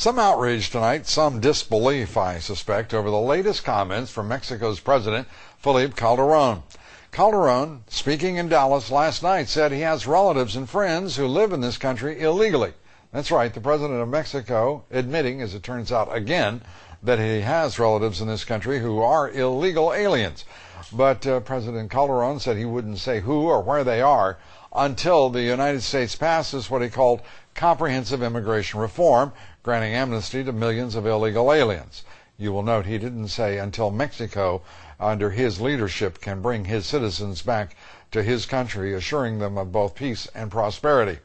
Some outrage tonight, some disbelief, I suspect, over the latest comments from Mexico's President Felipe Calderon. Calderon, speaking in Dallas last night, said he has relatives and friends who live in this country illegally. That's right, the President of Mexico admitting, as it turns out again, that he has relatives in this country who are illegal aliens. But President Calderon said he wouldn't say who or where they are until the United States passes what he called comprehensive immigration reform, granting amnesty to millions of illegal aliens. You will note he didn't say until Mexico, under his leadership, can bring his citizens back to his country, assuring them of both peace and prosperity.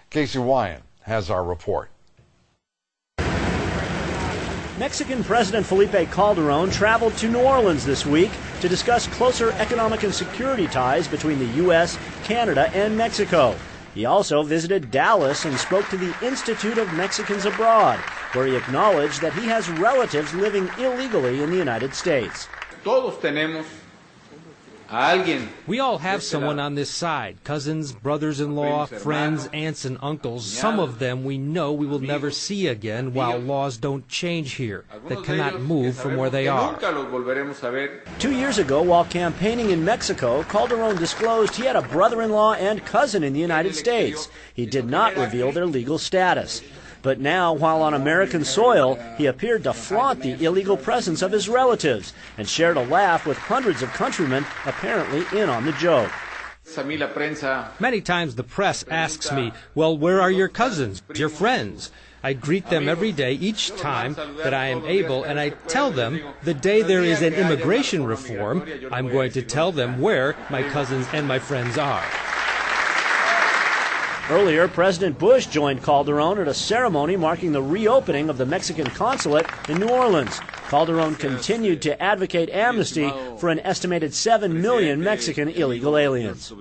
Casey Wyan has our report. Mexican President Felipe Calderon traveled to New Orleans this week to discuss closer economic and security ties between the U.S., Canada, and Mexico. He also visited Dallas and spoke to the Institute of Mexicans Abroad, where he acknowledged that he has relatives living illegally in the United States. Todos tenemos a alguien. We all have someone on this side, cousins, brothers-in-law, friends, aunts and uncles. Some of them we know we will never see again while laws don't change here, that cannot move from where they are. 2 years ago, while campaigning in Mexico, Calderon disclosed he had a brother-in-law and cousin in the United States. He did not reveal their legal status. But now, while on American soil, he appeared to flaunt the illegal presence of his relatives and shared a laugh with hundreds of countrymen apparently in on the joke. Many times the press asks me, well, where are your cousins, your friends? I greet them every day, each time that I am able, and I tell them the day there is an immigration reform, I'm going to tell them where my cousins and my friends are. Earlier, President Bush joined Calderon at a ceremony marking the reopening of the Mexican consulate in New Orleans. Calderon continued to advocate amnesty for an estimated 7 million Mexican illegal aliens.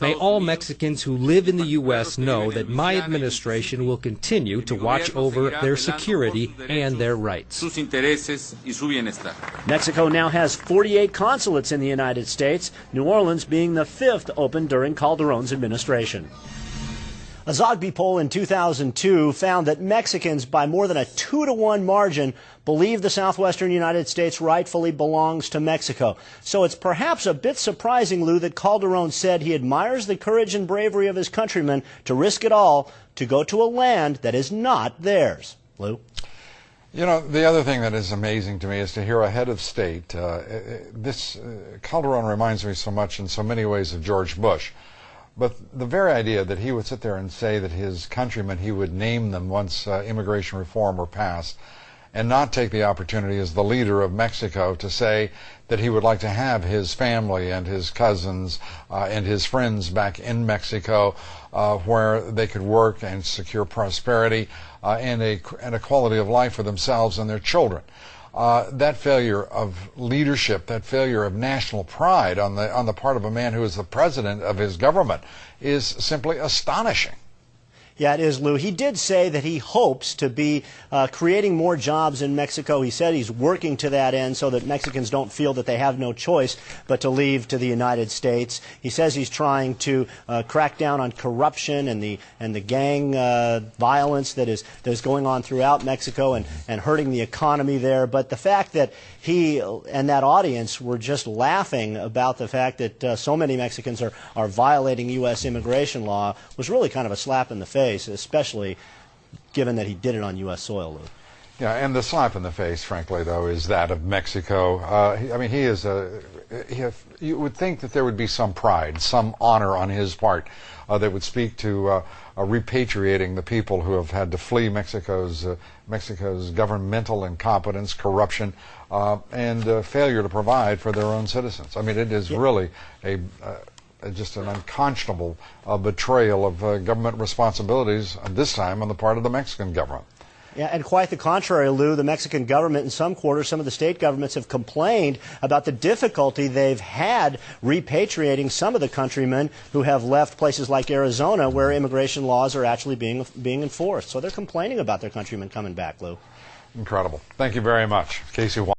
May all Mexicans who live in the U.S. know that my administration will continue to watch over their security and their rights. Mexico now has 48 consulates in the United States, New Orleans being the 5th opened during Calderon's administration. A Zogby poll in 2002 found that Mexicans, by more than a 2-to-1 margin, believe the southwestern United States rightfully belongs to Mexico. So it's perhaps a bit surprising, Lou, that Calderon said he admires the courage and bravery of his countrymen to risk it all to go to a land that is not theirs. Lou? You know, the other thing that is amazing to me is to hear a head of state. Calderon reminds me so much in so many ways of George Bush. But the very idea that he would sit there and say that his countrymen, he would name them once immigration reform were passed, and not take the opportunity as the leader of Mexico to say that he would like to have his family and his cousins and his friends back in Mexico where they could work and secure prosperity and a quality of life for themselves and their children. That failure of leadership, that failure of national pride on the part of a man who is the president of his government is simply astonishing. Yeah, it is, Lou. He did say that he hopes to be creating more jobs in Mexico. He said he's working to that end so that Mexicans don't feel that they have no choice but to leave to the United States. He says he's trying to crack down on corruption and the gang violence that is going on throughout Mexico and hurting the economy there. But the fact that he and that audience were just laughing about the fact that so many Mexicans are violating U.S. immigration law was really kind of a slap in the face, especially given that he did it on U.S. soil, Lou. Yeah, and the slap in the face, frankly, though, is that of Mexico. I mean, you would think that there would be some pride, some honor on his part that would speak to repatriating the people who have had to flee Mexico's governmental incompetence, corruption, and failure to provide for their own citizens. I mean, it is really just an unconscionable betrayal of government responsibilities, this time on the part of the Mexican government. Yeah, and quite the contrary, Lou. The Mexican government in some quarters, some of the state governments have complained about the difficulty they've had repatriating some of the countrymen who have left places like Arizona where immigration laws are actually being enforced. So they're complaining about their countrymen coming back, Lou. Incredible. Thank you very much. Casey